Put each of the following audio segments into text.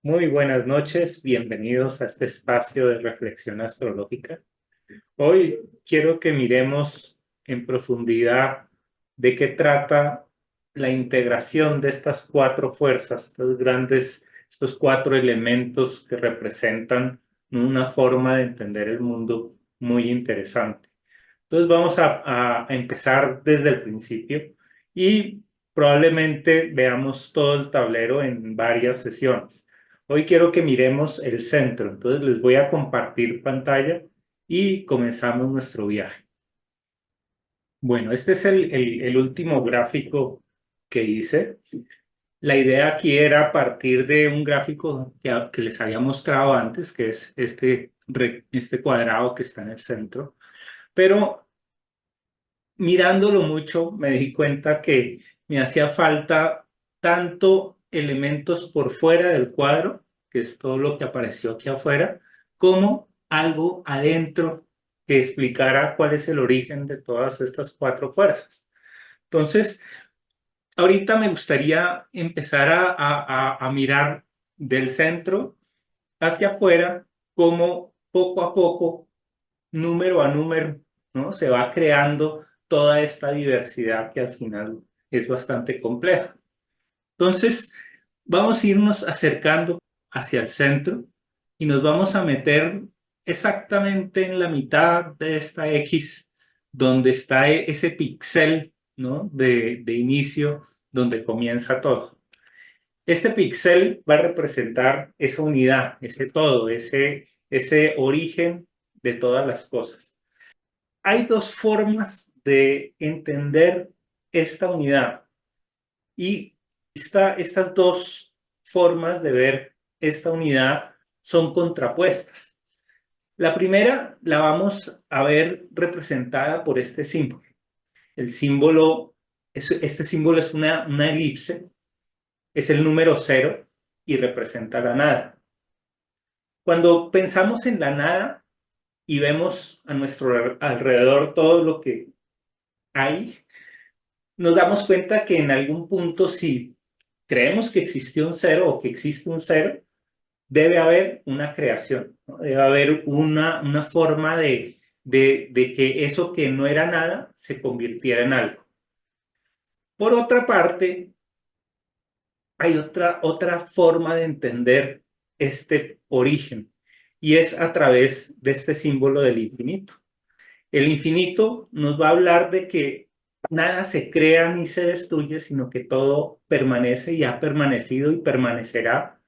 Muy buenas noches, bienvenidos a este espacio de reflexión astrológica. Hoy quiero que miremos en profundidad de qué trata la integración de estas cuatro fuerzas, estos cuatro elementos que representan una forma de entender el mundo muy interesante. Entonces vamos a empezar desde el principio y probablemente veamos todo el tablero en varias sesiones. Hoy quiero que miremos el centro, entonces les voy a compartir pantalla y comenzamos nuestro viaje. Bueno, este es el último gráfico que hice. La idea aquí era partir de un gráfico que les había mostrado antes, que es este cuadrado que está en el centro, pero mirándolo mucho me di cuenta que me hacía falta tanto elementos por fuera del cuadro, que es todo lo que apareció aquí afuera, como algo adentro que explicara cuál es el origen de todas estas cuatro fuerzas. Entonces, ahorita me gustaría empezar a mirar del centro hacia afuera, cómo poco a poco, número a número, ¿no? Se va creando toda esta diversidad que al final es bastante compleja. Entonces, vamos a irnos acercando hacia el centro y nos vamos a meter exactamente en la mitad de esta X, donde está ese píxel, ¿no? De inicio, donde comienza todo. Este píxel va a representar esa unidad, ese todo, ese origen de todas las cosas. Hay dos formas de entender esta unidad y estas dos formas de ver esta unidad son contrapuestas. La primera la vamos a ver representada por este símbolo. El símbolo, este símbolo es una elipse, es el número cero y representa la nada. Cuando pensamos en la nada y vemos a nuestro alrededor todo lo que hay, nos damos cuenta que en algún punto, si creemos que existió un cero o que existe un cero, debe haber una creación, ¿no? Debe haber una forma de que eso que no era nada se convirtiera en algo. Por otra parte, hay otra forma de entender este origen y es a través de este símbolo del infinito. El infinito nos va a hablar de que nada se crea ni se destruye, sino que todo permanece y ha permanecido y permanecerá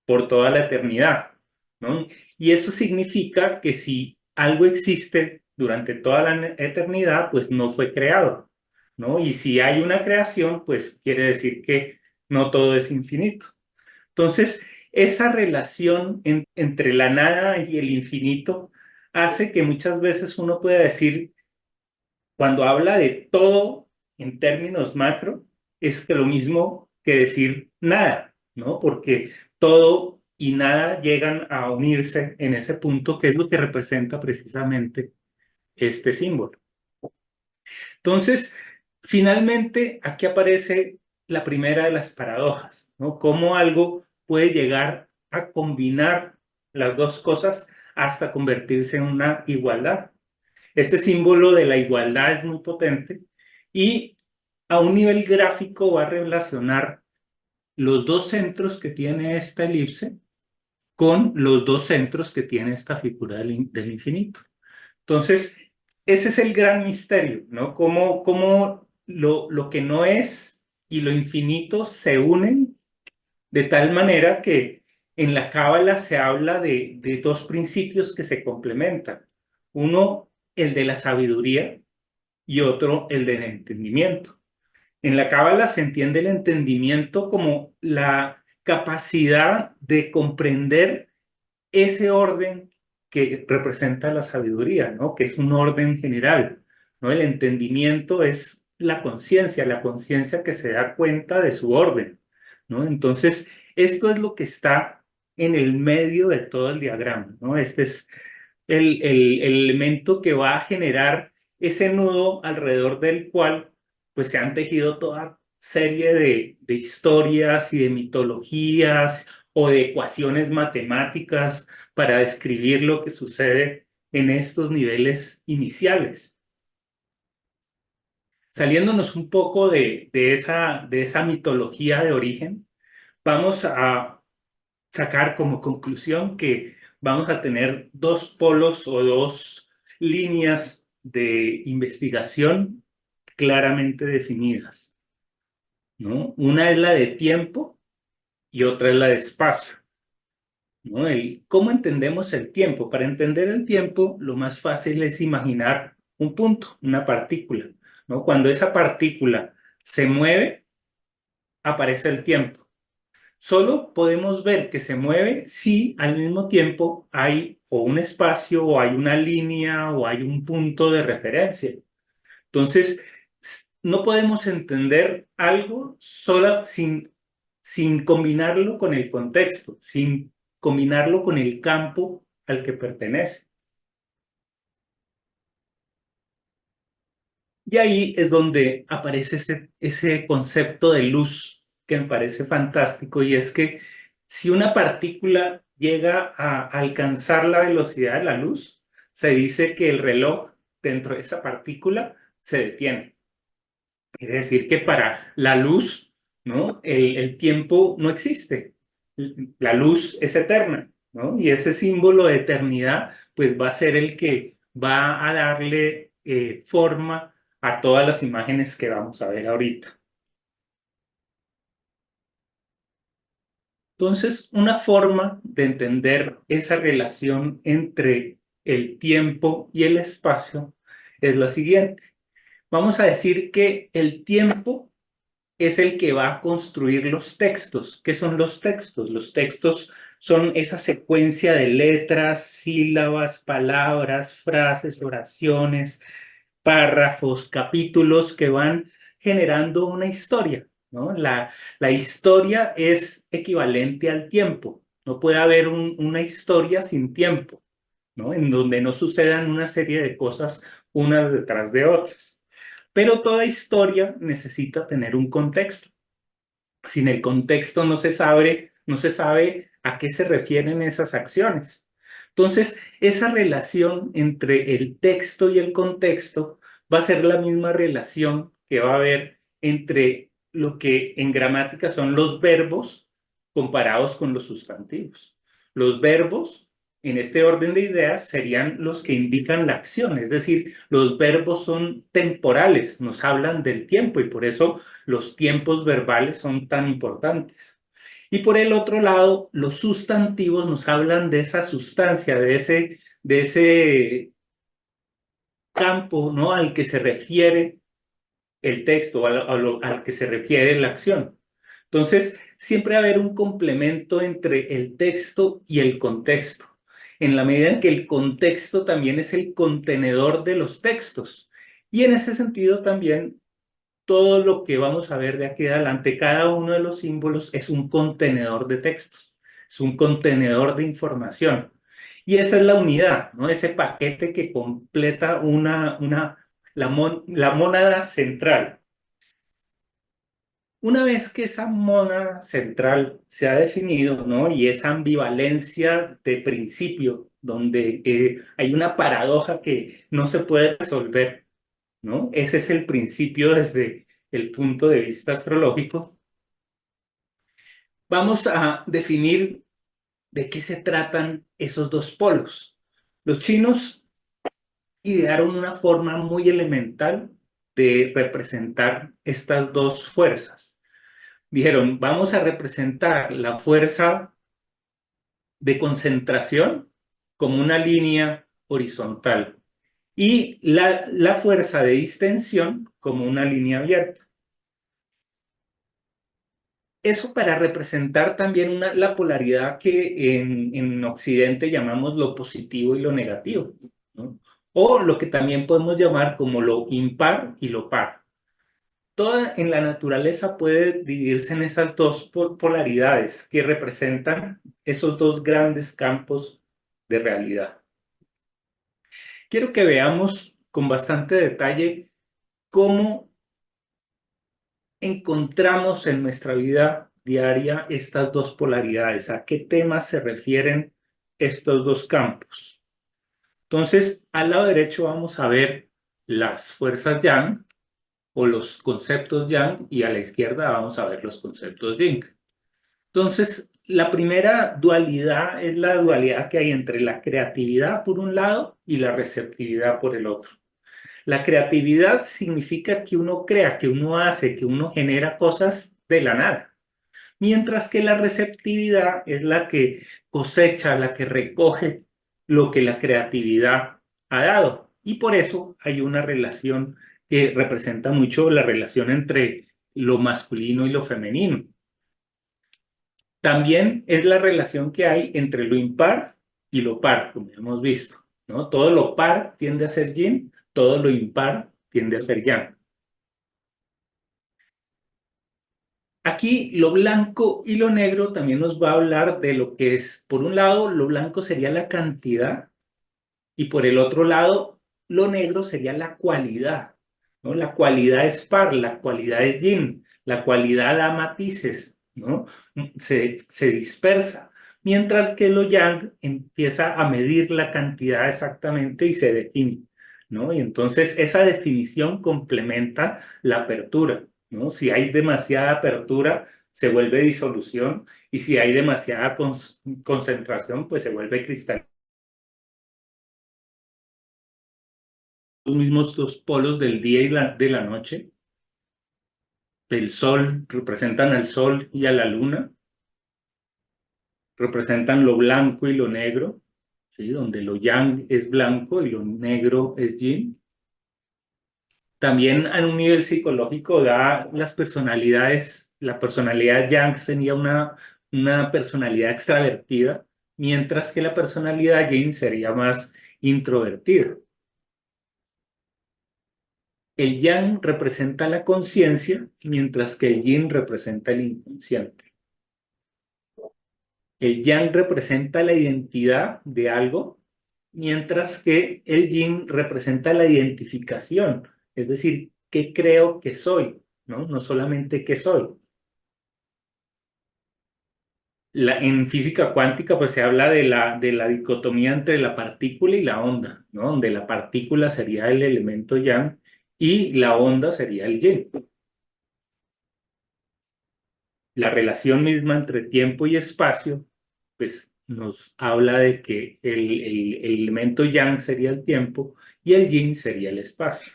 por toda la eternidad, ¿no? Y eso significa que si algo existe durante toda la eternidad, pues no fue creado, ¿no? Y si hay una creación, pues quiere decir que no todo es infinito. Entonces, esa relación entre la nada y el infinito hace que muchas veces uno pueda decir, cuando habla de todo en términos macro, es que lo mismo que decir nada, ¿no? Porque todo y nada llegan a unirse en ese punto, que es lo que representa precisamente este símbolo. Entonces, finalmente, aquí aparece la primera de las paradojas, ¿no? Cómo algo puede llegar a combinar las dos cosas hasta convertirse en una igualdad. Este símbolo de la igualdad es muy potente y a un nivel gráfico va a relacionar los dos centros que tiene esta elipse con los dos centros que tiene esta figura del infinito. Entonces, ese es el gran misterio, ¿no? Cómo lo que no es y lo infinito se unen de tal manera que en la Cábala se habla de dos principios que se complementan. Uno, el de la sabiduría, y otro, el del entendimiento. En la Cábala se entiende el entendimiento como la capacidad de comprender ese orden que representa la sabiduría, ¿no? Que es un orden general, ¿no? El entendimiento es la conciencia que se da cuenta de su orden, ¿no? Entonces, esto es lo que está en el medio de todo el diagrama, ¿no? Este es el elemento que va a generar ese nudo alrededor del cual pues se han tejido toda serie de historias y de mitologías o de ecuaciones matemáticas para describir lo que sucede en estos niveles iniciales. Saliéndonos un poco de esa mitología de origen, vamos a sacar como conclusión que vamos a tener dos polos o dos líneas de investigación claramente definidas, ¿no? Una es la de tiempo y otra es la de espacio, ¿no? ¿Cómo entendemos el tiempo? Para entender el tiempo, lo más fácil es imaginar un punto, una partícula, ¿no? Cuando esa partícula se mueve, aparece el tiempo. Solo podemos ver que se mueve si al mismo tiempo hay o un espacio o hay una línea o hay un punto de referencia. Entonces, no podemos entender algo solo sin combinarlo con el contexto, sin combinarlo con el campo al que pertenece. Y ahí es donde aparece ese concepto de luz que me parece fantástico, y es que si una partícula llega a alcanzar la velocidad de la luz, se dice que el reloj dentro de esa partícula se detiene. Es decir, que para la luz, ¿no? El tiempo no existe. La luz es eterna, ¿no? Y ese símbolo de eternidad, pues va a ser el que va a darle forma a todas las imágenes que vamos a ver ahorita. Entonces, una forma de entender esa relación entre el tiempo y el espacio es la siguiente. Vamos a decir que el tiempo es el que va a construir los textos. ¿Qué son los textos? Los textos son esa secuencia de letras, sílabas, palabras, frases, oraciones, párrafos, capítulos que van generando una historia, ¿no? La historia es equivalente al tiempo. No puede haber una historia sin tiempo, ¿no? En donde no sucedan una serie de cosas unas detrás de otras. Pero toda historia necesita tener un contexto. Sin el contexto no se sabe a qué se refieren esas acciones. Entonces, esa relación entre el texto y el contexto va a ser la misma relación que va a haber entre lo que en gramática son los verbos comparados con los sustantivos. Los verbos, en este orden de ideas, serían los que indican la acción, es decir, los verbos son temporales, nos hablan del tiempo, y por eso los tiempos verbales son tan importantes. Y por el otro lado, los sustantivos nos hablan de esa sustancia, de ese campo, ¿no? Al que se refiere el texto, al que se refiere la acción. Entonces, siempre va a haber un complemento entre el texto y el contexto, en la medida en que el contexto también es el contenedor de los textos. Y en ese sentido también todo lo que vamos a ver de aquí adelante, cada uno de los símbolos es un contenedor de textos, es un contenedor de información. Y esa es la unidad, ¿no? Ese paquete que completa la mónada central. Una vez que esa mónada central se ha definido, ¿no? Y esa ambivalencia de principio, donde hay una paradoja que no se puede resolver, ¿no? Ese es el principio desde el punto de vista astrológico. Vamos a definir de qué se tratan esos dos polos. Los chinos idearon una forma muy elemental de representar estas dos fuerzas. Dijeron, vamos a representar la fuerza de concentración como una línea horizontal y la fuerza de distensión como una línea abierta. Eso para representar también la polaridad que en Occidente llamamos lo positivo y lo negativo, ¿no? O lo que también podemos llamar como lo impar y lo par. Toda en la naturaleza puede dividirse en esas dos polaridades que representan esos dos grandes campos de realidad. Quiero que veamos con bastante detalle cómo encontramos en nuestra vida diaria estas dos polaridades, a qué temas se refieren estos dos campos. Entonces, al lado derecho vamos a ver las fuerzas yang o los conceptos yang y a la izquierda vamos a ver los conceptos yin. Entonces, la primera dualidad es la dualidad que hay entre la creatividad por un lado y la receptividad por el otro. La creatividad significa que uno crea, que uno hace, que uno genera cosas de la nada, mientras que la receptividad es la que cosecha, la que recoge lo que la creatividad ha dado. Y por eso hay una relación que representa mucho la relación entre lo masculino y lo femenino. También es la relación que hay entre lo impar y lo par, como hemos visto, ¿no? Todo lo par tiende a ser yin, todo lo impar tiende a ser yang. Aquí lo blanco y lo negro también nos va a hablar de lo que es, por un lado, lo blanco sería la cantidad y por el otro lado, lo negro sería la cualidad, ¿no? La cualidad es par, la cualidad es yin, la cualidad da matices, ¿no? Se dispersa, mientras que lo yang empieza a medir la cantidad exactamente y se define, ¿no? Y entonces esa definición complementa la apertura, ¿no? Si hay demasiada apertura, se vuelve disolución y si hay demasiada concentración, pues se vuelve cristal. Los mismos dos polos del día y de la noche, del sol, representan al sol y a la luna, representan lo blanco y lo negro, ¿sí? Donde lo yang es blanco y lo negro es yin. También a un nivel psicológico da las personalidades, la personalidad yang sería una personalidad extravertida, mientras que la personalidad yin sería más introvertida. El yang representa la conciencia, mientras que el yin representa el inconsciente. El yang representa la identidad de algo, mientras que el yin representa la identificación, es decir, qué creo que soy, ¿no? No solamente qué soy. En física cuántica, pues se habla de la dicotomía entre la partícula y la onda, ¿no? Donde la partícula sería el elemento yang y la onda sería el yin. La relación misma entre tiempo y espacio, pues nos habla de que el elemento yang sería el tiempo y el yin sería el espacio.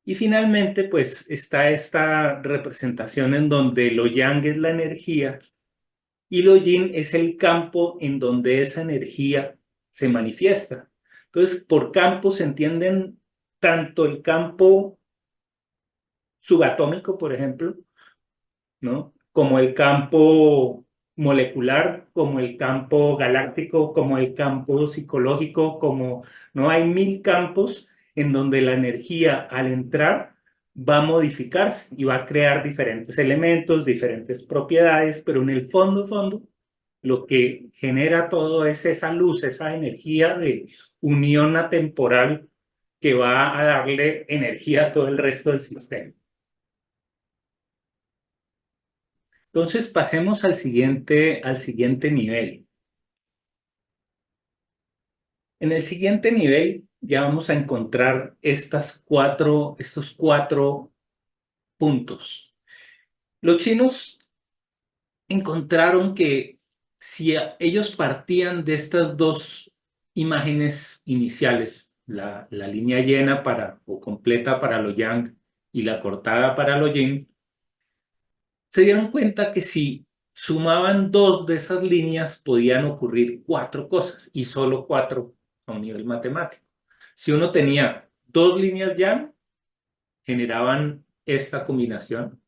Y finalmente, pues está esta representación en donde lo yang es la energía y lo yin es el campo en donde esa energía se manifiesta. Entonces, por campo se entienden tanto el campo subatómico, por ejemplo, ¿no? Como el campo molecular, como el campo galáctico, como el campo psicológico, como, ¿no? Hay 1000 campos en donde la energía al entrar va a modificarse y va a crear diferentes elementos, diferentes propiedades, pero en el fondo, lo que genera todo es esa luz, esa energía de unión atemporal que va a darle energía a todo el resto del sistema. Entonces pasemos al siguiente nivel. En el siguiente nivel ya vamos a encontrar estos cuatro puntos. Los chinos encontraron que si ellos partían de estas dos imágenes iniciales, la línea llena o completa para lo yang y la cortada para lo yin, se dieron cuenta que si sumaban dos de esas líneas podían ocurrir cuatro cosas y solo cuatro a un nivel matemático. Si uno tenía dos líneas yang, generaban esta combinación.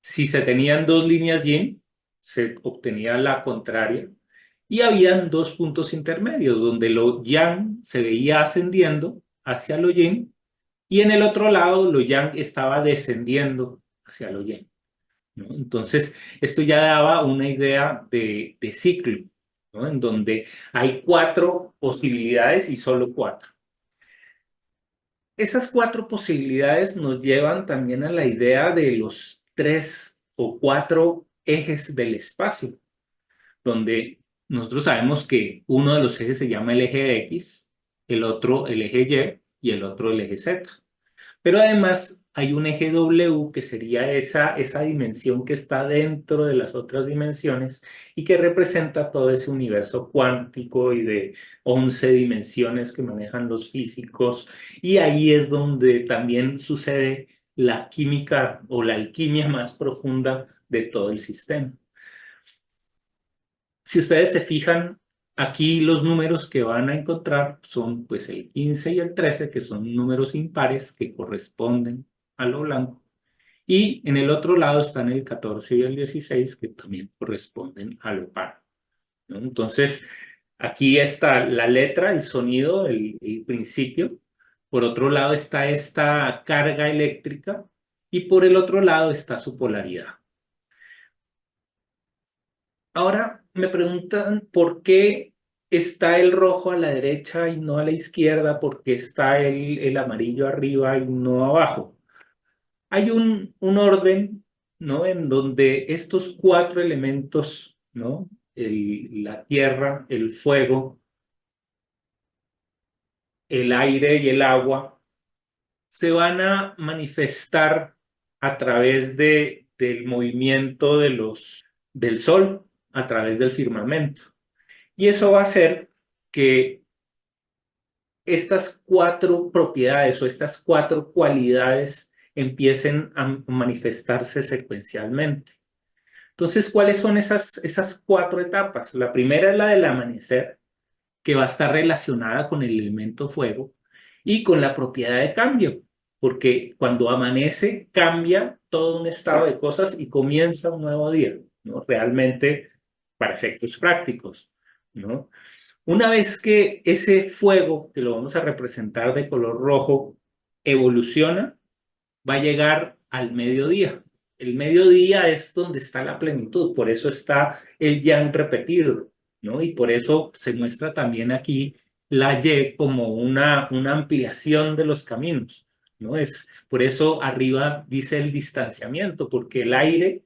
Si se tenían dos líneas yin, se obtenía la contraria. Y habían dos puntos intermedios donde lo yang se veía ascendiendo hacia lo yin y en el otro lado lo yang estaba descendiendo hacia lo yin, ¿no? Entonces, esto ya daba una idea de ciclo, ¿no? En donde hay cuatro posibilidades y solo cuatro. Esas cuatro posibilidades nos llevan también a la idea de los tres o cuatro ejes del espacio, donde nosotros sabemos que uno de los ejes se llama el eje X, el otro el eje Y y el otro el eje Z. Pero además hay un eje W que sería esa dimensión que está dentro de las otras dimensiones y que representa todo ese universo cuántico y de 11 dimensiones que manejan los físicos. Y ahí es donde también sucede la química o la alquimia más profunda de todo el sistema. Si ustedes se fijan, aquí los números que van a encontrar son pues el 15 y el 13, que son números impares que corresponden a lo blanco. Y en el otro lado están el 14 y el 16, que también corresponden a lo par, ¿no? Entonces, aquí está la letra, el sonido, el principio. Por otro lado está esta carga eléctrica y por el otro lado está su polaridad. Ahora me preguntan por qué está el rojo a la derecha y no a la izquierda, por qué está el amarillo arriba y no abajo. Hay un orden, ¿no? En donde estos cuatro elementos, ¿no? La tierra, el fuego, el aire y el agua, se van a manifestar a través del movimiento del sol, a través del firmamento. Y eso va a hacer que estas cuatro propiedades o estas cuatro cualidades empiecen a manifestarse secuencialmente. Entonces, ¿cuáles son esas cuatro etapas? La primera es la del amanecer, que va a estar relacionada con el elemento fuego y con la propiedad de cambio, porque cuando amanece cambia todo un estado de cosas y comienza un nuevo día, ¿no? Realmente para efectos prácticos, ¿no? Una vez que ese fuego, que lo vamos a representar de color rojo, evoluciona, va a llegar al mediodía. El mediodía es donde está la plenitud, por eso está el yang repetido, ¿no? Y por eso se muestra también aquí la Y como una ampliación de los caminos, ¿no? Por eso arriba dice el distanciamiento, porque el aire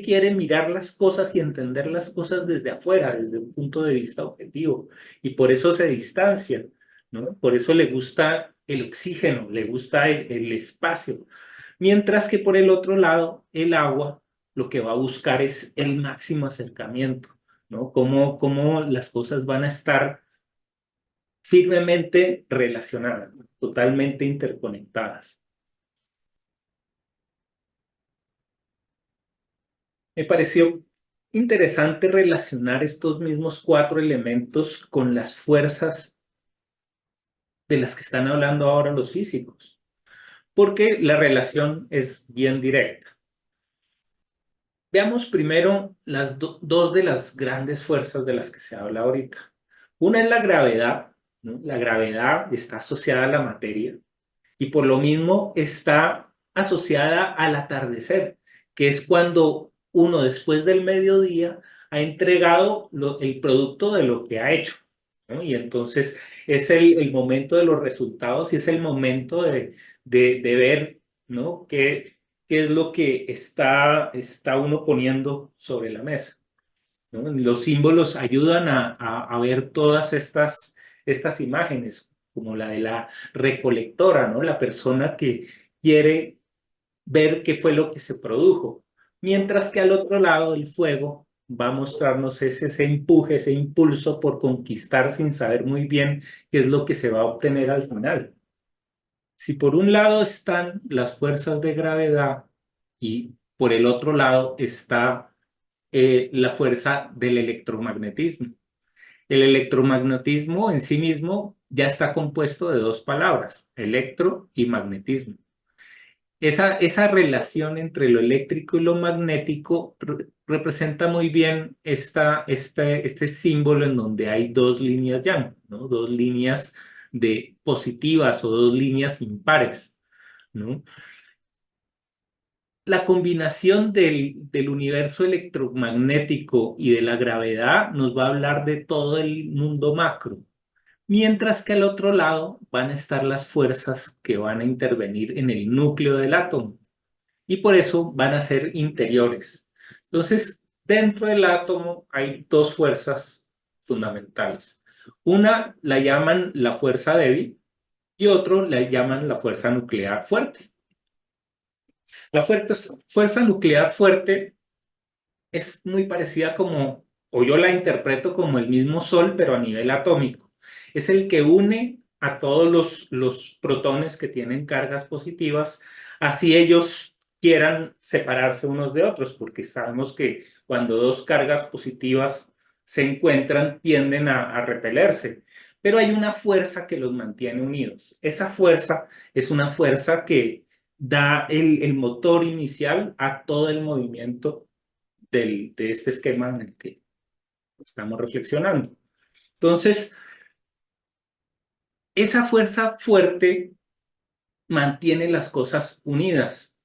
quiere mirar las cosas y entender las cosas desde afuera, desde un punto de vista objetivo, y por eso se distancia, ¿no? Por eso le gusta el oxígeno, le gusta el espacio, mientras que por el otro lado, el agua lo que va a buscar es el máximo acercamiento, ¿no? Cómo las cosas van a estar firmemente relacionadas, totalmente interconectadas. Me pareció interesante relacionar estos mismos cuatro elementos con las fuerzas de las que están hablando ahora los físicos, porque la relación es bien directa. Veamos primero las dos de las grandes fuerzas de las que se habla ahorita. Una es la gravedad, ¿no? La gravedad está asociada a la materia y por lo mismo está asociada al atardecer, que es cuando uno después del mediodía ha entregado el producto de lo que ha hecho, ¿no? Y entonces es el momento de los resultados y es el momento de ver, ¿no? ¿Qué es lo que está uno poniendo sobre la mesa, ¿no? Los símbolos ayudan a ver todas estas imágenes, como la de la recolectora, ¿no? La persona que quiere ver qué fue lo que se produjo. Mientras que al otro lado el fuego va a mostrarnos ese empuje, ese impulso por conquistar sin saber muy bien qué es lo que se va a obtener al final. Si por un lado están las fuerzas de gravedad y por el otro lado está la fuerza del electromagnetismo. El electromagnetismo en sí mismo ya está compuesto de dos palabras, electro y magnetismo. Esa relación entre lo eléctrico y lo magnético representa muy bien este símbolo en donde hay dos líneas yang, ¿no? Dos líneas de positivas o dos líneas impares, ¿no? La combinación del universo electromagnético y de la gravedad nos va a hablar de todo el mundo macro, mientras que al otro lado van a estar las fuerzas que van a intervenir en el núcleo del átomo. y por eso van a ser interiores. Entonces, dentro del átomo hay dos fuerzas fundamentales. Una la llaman la fuerza débil y otro la llaman la fuerza nuclear fuerte. La fuerza nuclear fuerte es muy parecida como, o yo la interpreto como el mismo Sol, pero a nivel atómico. Es el que une a todos los protones que tienen cargas positivas, así ellos quieran separarse unos de otros, porque sabemos que cuando dos cargas positivas se encuentran, tienden a repelerse. Pero hay una fuerza que los mantiene unidos. Esa fuerza es una fuerza que da el motor inicial a todo el movimiento de este esquema en el que estamos reflexionando. Entonces, esa fuerza fuerte mantiene las cosas unidas,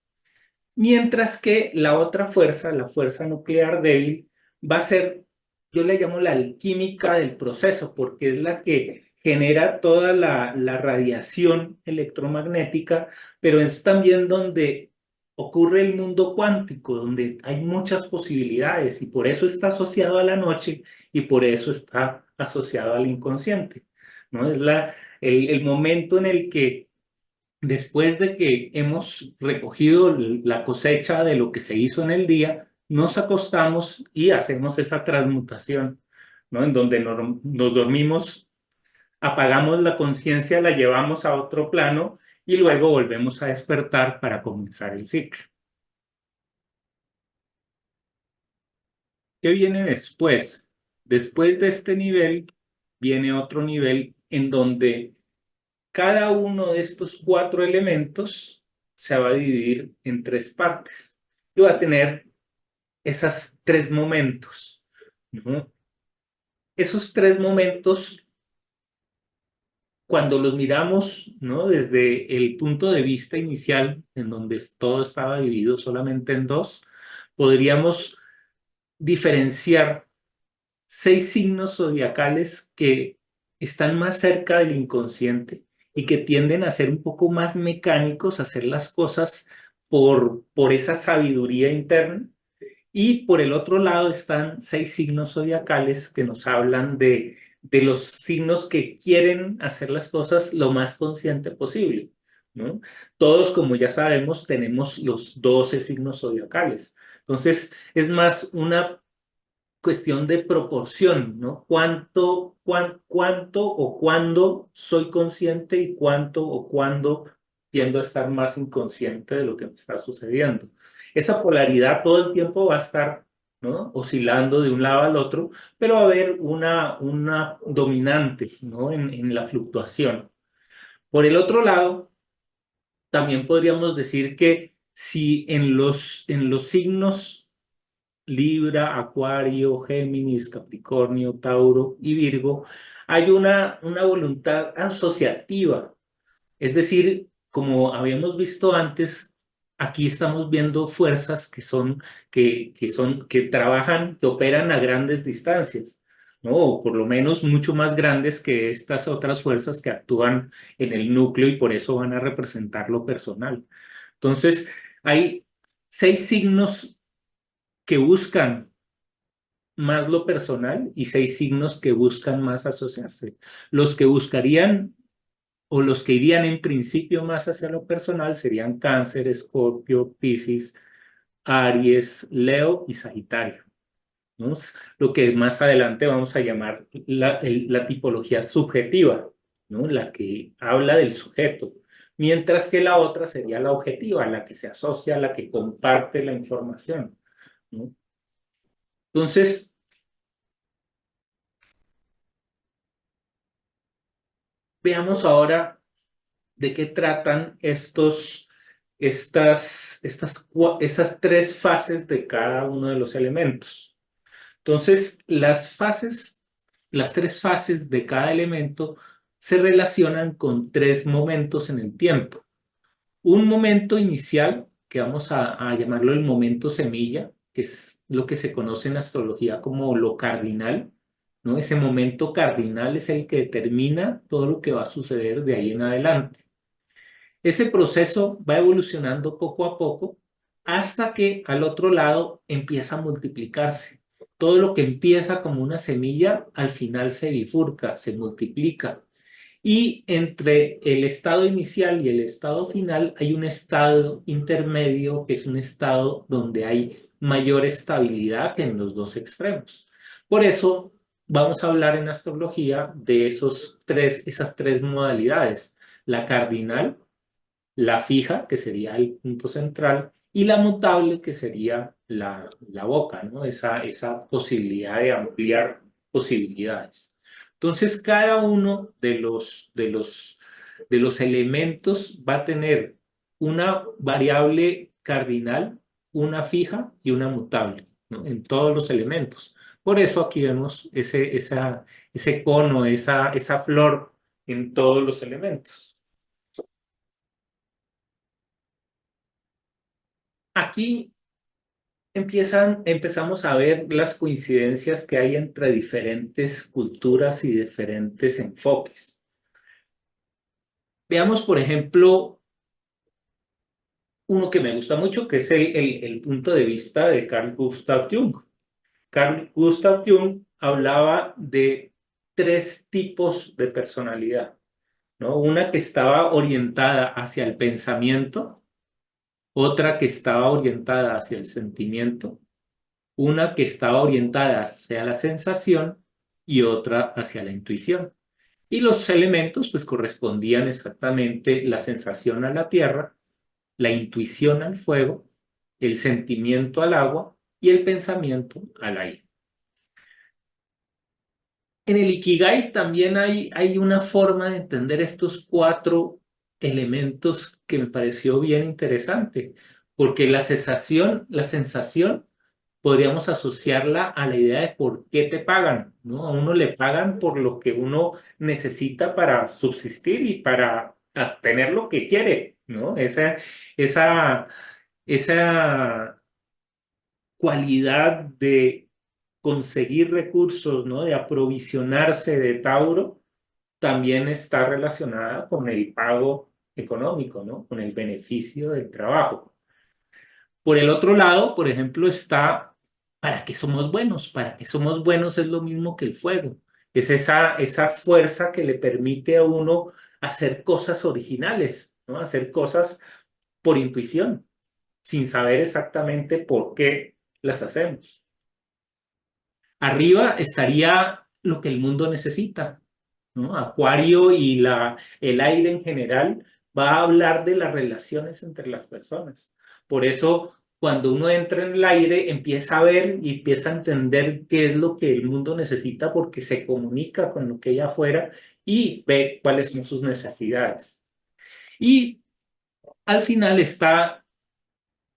mientras que la otra fuerza, la fuerza nuclear débil, va a ser, yo le llamo la alquímica del proceso, porque es la que genera toda la radiación electromagnética, pero es también donde ocurre el mundo cuántico, donde hay muchas posibilidades y por eso está asociado a la noche y por eso está asociado al inconsciente, ¿no? Es el momento en el que después de que hemos recogido la cosecha de lo que se hizo en el día, nos acostamos y hacemos esa transmutación, ¿no? En donde nos dormimos, apagamos la conciencia, la llevamos a otro plano y luego volvemos a despertar para comenzar el ciclo. ¿Qué viene después? Después de este nivel viene otro nivel en donde cada uno de estos cuatro elementos se va a dividir en tres partes y va a tener esos tres momentos, ¿no? Esos tres momentos, cuando los miramos, ¿no? Desde el punto de vista inicial, en donde todo estaba dividido solamente en dos, podríamos diferenciar 6 signos zodiacales que están más cerca del inconsciente y que tienden a ser un poco más mecánicos, a hacer las cosas por esa sabiduría interna. Y por el otro lado están 6 signos zodiacales que nos hablan de los signos que quieren hacer las cosas lo más consciente posible, ¿no? Todos, como ya sabemos, tenemos los 12 signos zodiacales. Entonces, es más una cuestión de proporción, ¿no? Cuánto o cuándo soy consciente y cuánto o cuándo tiendo a estar más inconsciente de lo que me está sucediendo. Esa polaridad todo el tiempo va a estar, ¿no? Oscilando de un lado al otro, pero va a haber una dominante, ¿no? En la fluctuación. Por el otro lado, también podríamos decir que si en los signos Libra, Acuario, Géminis, Capricornio, Tauro y Virgo, hay una voluntad asociativa. Es decir, como habíamos visto antes, aquí estamos viendo fuerzas que trabajan, que operan a grandes distancias, ¿no? O por lo menos mucho más grandes que estas otras fuerzas que actúan en el núcleo y por eso van a representar lo personal. Entonces, hay 6 signos que buscan más lo personal y 6 signos que buscan más asociarse. Los que buscarían o los que irían en principio más hacia lo personal serían Cáncer, Escorpio, Piscis, Aries, Leo y Sagitario, ¿no? Lo que más adelante vamos a llamar la tipología subjetiva, ¿no? La que habla del sujeto, mientras que la otra sería la objetiva, la que se asocia, la que comparte la información, ¿no? Entonces, veamos ahora de qué tratan esas tres fases de cada uno de los elementos. Entonces, las tres fases de cada elemento se relacionan con tres momentos en el tiempo. Un momento inicial, que vamos a llamarlo el momento semilla, que es lo que se conoce en astrología como lo cardinal, ¿no? Ese momento cardinal es el que determina todo lo que va a suceder de ahí en adelante. Ese proceso va evolucionando poco a poco hasta que al otro lado empieza a multiplicarse. Todo lo que empieza como una semilla, al final se bifurca, se multiplica. Y entre el estado inicial y el estado final hay un estado intermedio que es un estado donde hay mayor estabilidad que en los dos extremos. Por eso vamos a hablar en astrología de esas tres modalidades: la cardinal, la fija, que sería el punto central, y la mutable, que sería la boca, ¿no? Esa posibilidad de ampliar posibilidades. Entonces, cada uno de los elementos va a tener una variable cardinal, una fija y una mutable, ¿no? En todos los elementos. Por eso aquí vemos ese cono, esa flor en todos los elementos. Aquí empezamos a ver las coincidencias que hay entre diferentes culturas y diferentes enfoques. Veamos, por ejemplo, uno que me gusta mucho, que es el punto de vista de Carl Gustav Jung. Carl Gustav Jung hablaba de tres tipos de personalidad, ¿no? Una que estaba orientada hacia el pensamiento, otra que estaba orientada hacia el sentimiento, una que estaba orientada hacia la sensación y otra hacia la intuición. Y los elementos pues correspondían exactamente: la sensación a la tierra, la intuición al fuego, el sentimiento al agua y el pensamiento al aire. En el Ikigai también hay una forma de entender estos cuatro elementos que me pareció bien interesante, porque la sensación podríamos asociarla a la idea de por qué te pagan, ¿no? A uno le pagan por lo que uno necesita para subsistir y para tener lo que quiere, ¿no? Esa, esa cualidad de conseguir recursos, ¿no? De aprovisionarse de Tauro, también está relacionada con el pago económico, ¿no? Con el beneficio del trabajo. Por el otro lado, por ejemplo, está ¿para qué somos buenos? Para qué somos buenos es lo mismo que el fuego. Es esa fuerza que le permite a uno hacer cosas originales, ¿no? Hacer cosas por intuición, sin saber exactamente por qué las hacemos. Arriba estaría lo que el mundo necesita, ¿no? Acuario y el aire en general va a hablar de las relaciones entre las personas. Por eso, cuando uno entra en el aire, empieza a ver y empieza a entender qué es lo que el mundo necesita, porque se comunica con lo que hay afuera y ve cuáles son sus necesidades. Y al final está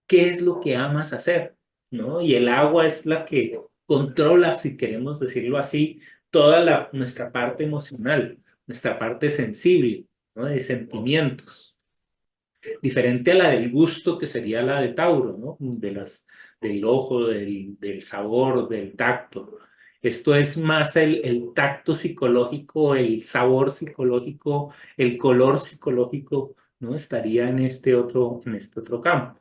qué es lo que amas hacer, ¿no? Y el agua es la que controla, si queremos decirlo así, toda nuestra parte emocional, nuestra parte sensible, ¿no? De sentimientos. Diferente a la del gusto, que sería la de Tauro, ¿no? Del ojo, del sabor, del tacto. Esto es más el tacto psicológico, el sabor psicológico, el color psicológico, ¿no? Estaría en este otro campo.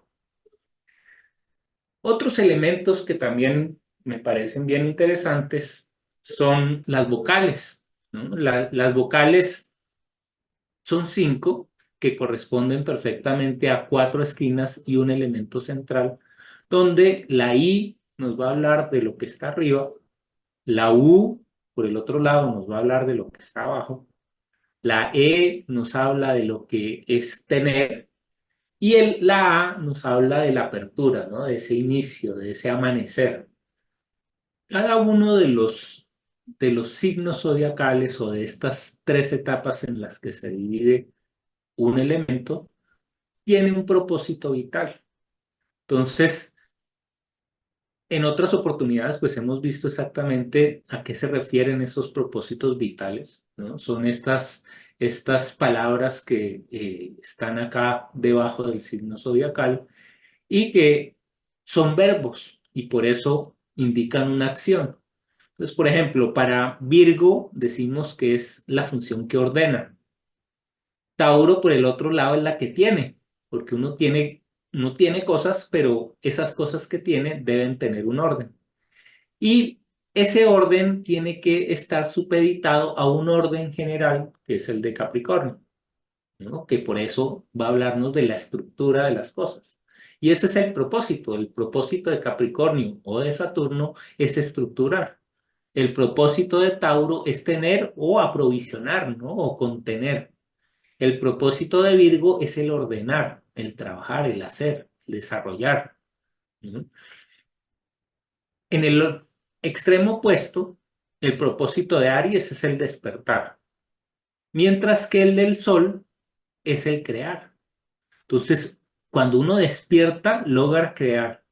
Otros elementos que también me parecen bien interesantes son las vocales, ¿no? Las vocales son 5, que corresponden perfectamente a 4 esquinas y un elemento central, donde la I nos va a hablar de lo que está arriba, la U por el otro lado nos va a hablar de lo que está abajo, la E nos habla de lo que es tener, y la A nos habla de la apertura, ¿no? De ese inicio, de ese amanecer. Cada uno de los signos zodiacales, o de estas 3 etapas en las que se divide un elemento, tiene un propósito vital. Entonces, en otras oportunidades, pues hemos visto exactamente a qué se refieren esos propósitos vitales, ¿no? Son estas palabras que están acá debajo del signo zodiacal y que son verbos y por eso indican una acción. Entonces, por ejemplo, para Virgo decimos que es la función que ordena. Tauro, por el otro lado, es la que tiene, porque uno tiene no tiene cosas, pero esas cosas que tiene deben tener un orden. Y ese orden tiene que estar supeditado a un orden general, que es el de Capricornio, ¿no? Que por eso va a hablarnos de la estructura de las cosas. Y ese es el propósito. El propósito de Capricornio o de Saturno es estructurar. El propósito de Tauro es tener o aprovisionar, ¿no? O contener. El propósito de Virgo es el ordenar, el trabajar, el hacer, el desarrollar, ¿no? En el extremo opuesto, el propósito de Aries es el despertar, mientras que el del Sol es el crear. Entonces, cuando uno despierta, logra crear.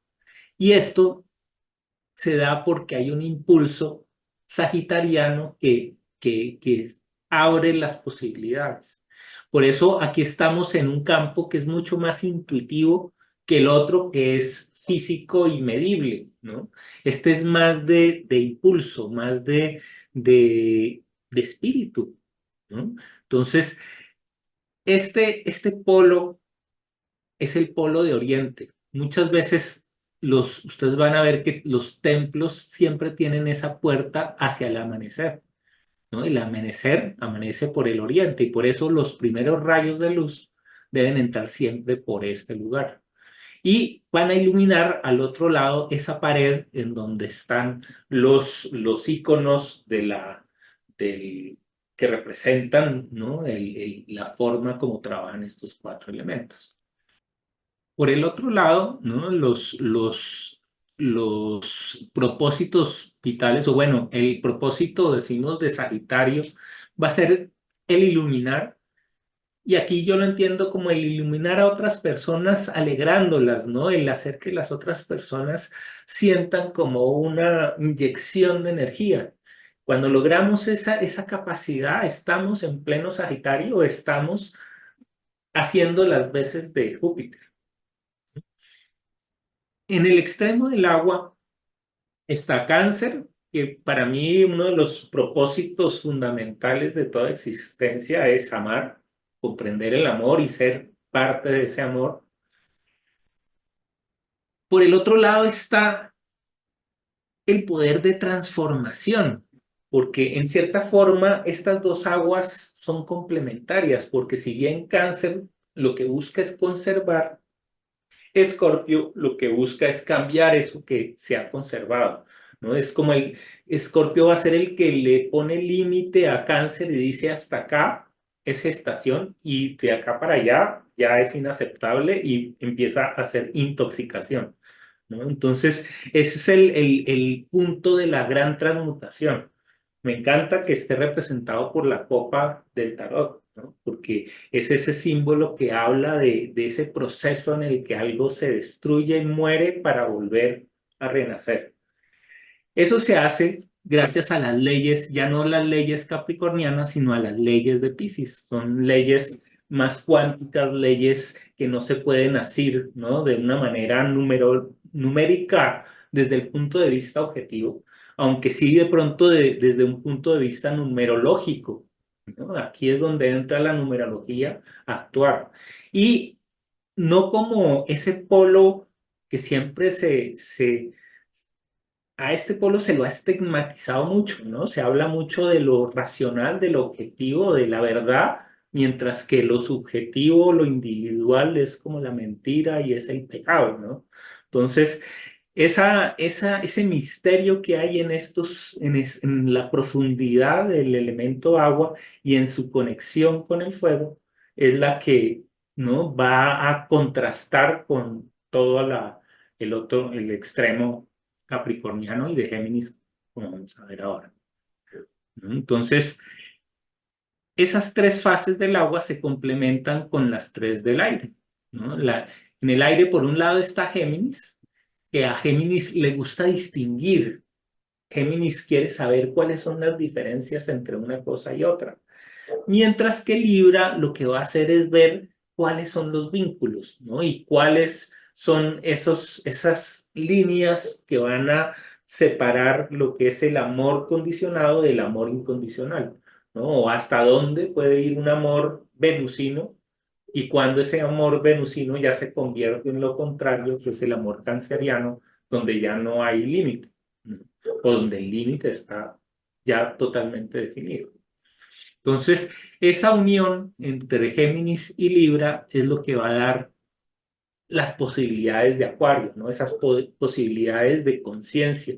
Y esto se da porque hay un impulso sagitariano que abre las posibilidades. Por eso aquí estamos en un campo que es mucho más intuitivo que el otro, que es físico y medible, ¿no? Este es más de impulso, más de espíritu, ¿no? Entonces, este polo es el polo de Oriente. Muchas veces ustedes van a ver que los templos siempre tienen esa puerta hacia el amanecer, ¿no? El amanecer amanece por el oriente y por eso los primeros rayos de luz deben entrar siempre por este lugar. Y van a iluminar al otro lado esa pared en donde están los iconos que representan, ¿no? La forma como trabajan estos cuatro elementos. Por el otro lado, ¿no? Los propósitos vitales, o bueno, el propósito, decimos, de Sagitario, va a ser el iluminar, y aquí yo lo entiendo como el iluminar a otras personas alegrándolas, ¿no? El hacer que las otras personas sientan como una inyección de energía. Cuando logramos esa capacidad, estamos en pleno Sagitario, estamos haciendo las veces de Júpiter. En el extremo del agua está Cáncer, que para mí uno de los propósitos fundamentales de toda existencia es amar, comprender el amor y ser parte de ese amor. Por el otro lado está el poder de transformación, porque en cierta forma estas dos aguas son complementarias, porque si bien Cáncer lo que busca es conservar, Escorpio lo que busca es cambiar eso que se ha conservado, ¿no? Es como el Escorpio va a ser el que le pone límite a Cáncer y dice hasta acá es gestación y de acá para allá ya es inaceptable y empieza a hacer intoxicación, ¿no? Entonces, ese es el punto de la gran transmutación. Me encanta que esté representado por la copa del tarot, ¿no? Porque es ese símbolo que habla de ese proceso en el que algo se destruye y muere para volver a renacer. Eso se hace gracias a las leyes, ya no las leyes capricornianas, sino a las leyes de Piscis. Son leyes más cuánticas, leyes que no se pueden asir, ¿no? De una manera numérica desde el punto de vista objetivo, aunque sí de pronto desde un punto de vista numerológico, ¿no? Aquí es donde entra la numerología a actuar. Y no como ese polo que siempre a este polo se lo ha estigmatizado mucho, ¿no? Se habla mucho de lo racional, de lo objetivo, de la verdad, mientras que lo subjetivo, lo individual es como la mentira y es el pecado, ¿no? Entonces, ese misterio que hay en en la profundidad del elemento agua y en su conexión con el fuego, es la que, ¿no? Va a contrastar con todo el extremo capricorniano y de Géminis, como vamos a ver ahora, ¿no? Entonces, esas tres fases del agua se complementan con las tres del aire, ¿no? En el aire, por un lado, está Géminis, que a Géminis le gusta distinguir. Géminis quiere saber cuáles son las diferencias entre una cosa y otra. Mientras que Libra lo que va a hacer es ver cuáles son los vínculos, ¿no? Y cuáles son esas líneas que van a separar lo que es el amor condicionado del amor incondicional, ¿no? O hasta dónde puede ir un amor venusino y cuando ese amor venusino ya se convierte en lo contrario, que es el amor canceriano, donde ya no hay límite, ¿no? O donde el límite está ya totalmente definido. Entonces, esa unión entre Géminis y Libra es lo que va a dar las posibilidades de Acuario, ¿no? Esas posibilidades de conciencia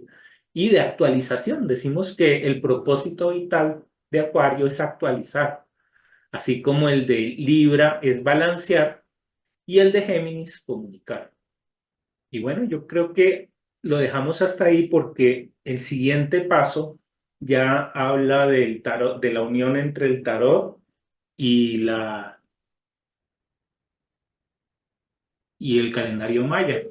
y de actualización. Decimos que el propósito vital de Acuario es actualizar, así como el de Libra es balancear y el de Géminis comunicar. Y bueno, yo creo que lo dejamos hasta ahí porque el siguiente paso ya habla del tarot, de la unión entre el tarot y y el calendario maya.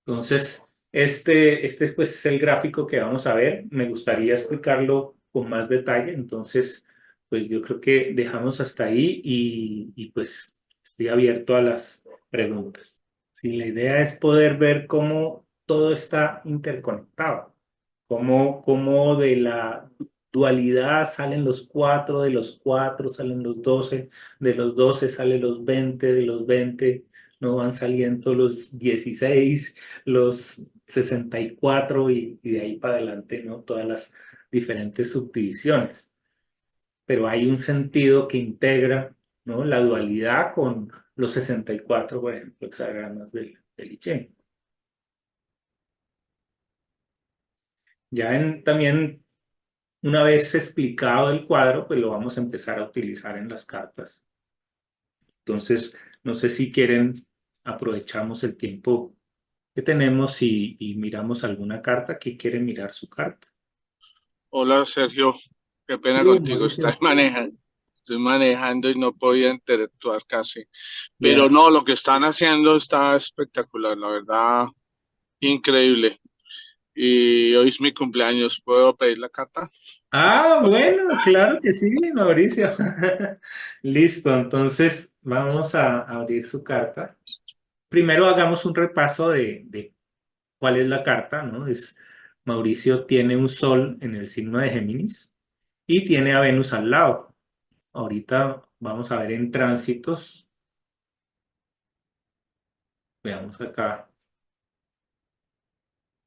Entonces, este pues es el gráfico que vamos a ver. Me gustaría explicarlo con más detalle. Entonces, pues yo creo que dejamos hasta ahí y pues estoy abierto a las preguntas. Sí, la idea es poder ver cómo todo está interconectado, cómo de la dualidad salen los cuatro, de los cuatro salen los 12, de los 12 salen los 20, de los 20 no van saliendo los 16, los 64 y de ahí para adelante, ¿no? Todas las diferentes subdivisiones. Pero hay un sentido que integra, ¿no? La dualidad con los 64, por ejemplo, hexagramas del I Ching. También, una vez explicado el cuadro, pues lo vamos a empezar a utilizar en las cartas. Entonces, no sé si quieren, aprovechamos el tiempo que tenemos y miramos alguna carta. ¿Quién quiere mirar su carta? Hola Sergio, qué pena contigo, Mauricio. estoy manejando y no podía interactuar casi. Pero Ya. no, lo que están haciendo está espectacular, la verdad, increíble. Y hoy es mi cumpleaños, ¿puedo pedir la carta? Ah, bueno, claro que sí, Mauricio. Listo, entonces vamos a abrir su carta. Primero hagamos un repaso de cuál es la carta, ¿no? Mauricio tiene un sol en el signo de Géminis y tiene a Venus al lado. Ahorita vamos a ver en tránsitos. Veamos acá.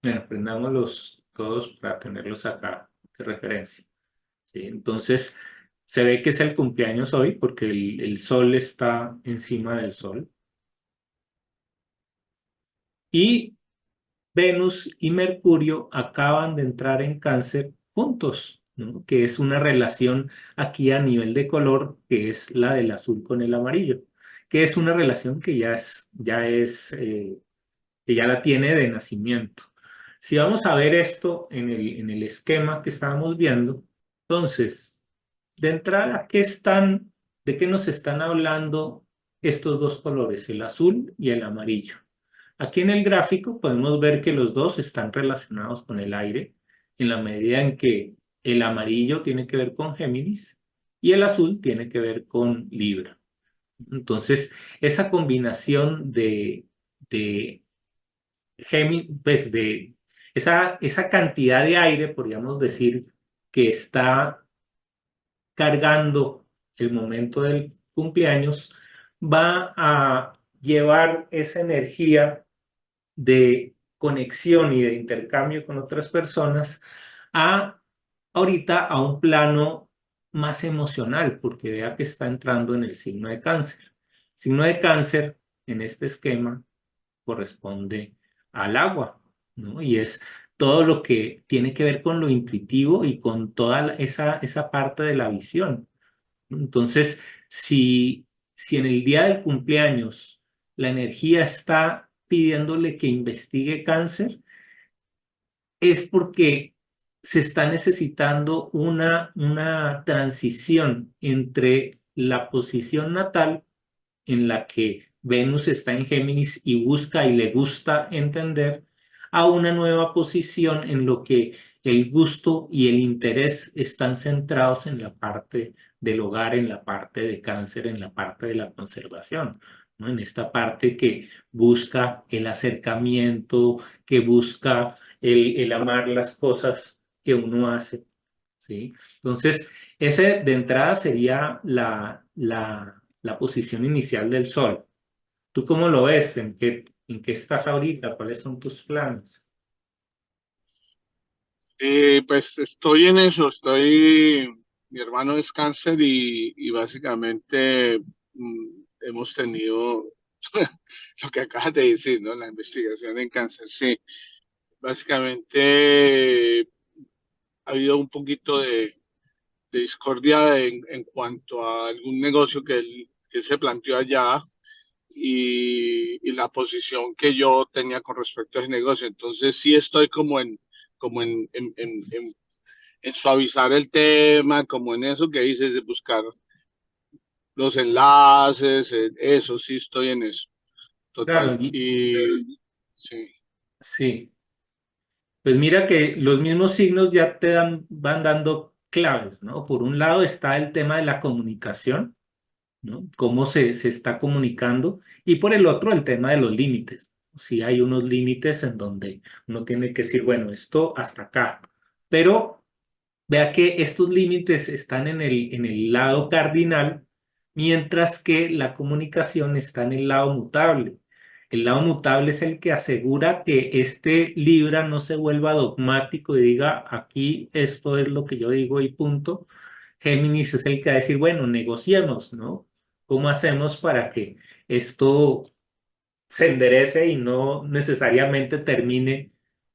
Bueno, prendámoslos todos para tenerlos acá de referencia. ¿Sí? Entonces, se ve que es el cumpleaños hoy porque el sol está encima del sol. Y Venus y Mercurio acaban de entrar en Cáncer juntos, ¿no? Que es una relación aquí a nivel de color, que es la del azul con el amarillo, que es una relación que que ya la tiene de nacimiento. Si vamos a ver esto en en el esquema que estábamos viendo, entonces, de entrada, de qué nos están hablando estos dos colores, el azul y el amarillo? Aquí en el gráfico podemos ver que los dos están relacionados con el aire en la medida en que el amarillo tiene que ver con Géminis y el azul tiene que ver con Libra. Entonces, esa combinación de pues esa cantidad de aire, podríamos decir, que está cargando el momento del cumpleaños, va a llevar esa energía de conexión y de intercambio con otras personas a ahorita a un plano más emocional, porque vea que está entrando en el signo de cáncer. Signo de cáncer en este esquema corresponde al agua, ¿no? Y es todo lo que tiene que ver con lo intuitivo y con toda esa parte de la visión. Entonces, si en el día del cumpleaños la energía está pidiéndole que investigue cáncer, es porque se está necesitando una transición entre la posición natal en la que Venus está en Géminis y busca y le gusta entender a una nueva posición en lo que el gusto y el interés están centrados en la parte del hogar, en la parte de cáncer, en la parte de la conservación, ¿no? En esta parte que busca el acercamiento, que busca el amar las cosas que uno hace, ¿sí? Entonces, ese de entrada sería la posición inicial del Sol. ¿Tú cómo lo ves? ¿En qué estás ahorita? ¿Cuáles son tus planes? Pues estoy en eso, mi hermano es cáncer y básicamente hemos tenido lo que acabas de decir, ¿no? La investigación en cáncer, sí. Básicamente ha habido un poquito de discordia en cuanto a algún negocio que se planteó allá y la posición que yo tenía con respecto a ese negocio. Entonces sí estoy como en suavizar el tema, como en eso que dices de buscar los enlaces, eso sí estoy en eso, Claro, total. Y sí, sí. Pues mira que los mismos signos ya van dando claves, ¿no? Por un lado está el tema de la comunicación, ¿no? Cómo se está comunicando, y por el otro el tema de los límites. Si hay unos límites en donde uno tiene que decir, bueno, esto hasta acá, pero vea que estos límites están en el lado cardinal, mientras que la comunicación está en el lado mutable. El lado mutable es el que asegura que este Libra no se vuelva dogmático y diga, aquí esto es lo que yo digo y punto. Géminis es el que va a decir, bueno, negociemos, ¿no? ¿Cómo hacemos para que esto se enderece y no necesariamente termine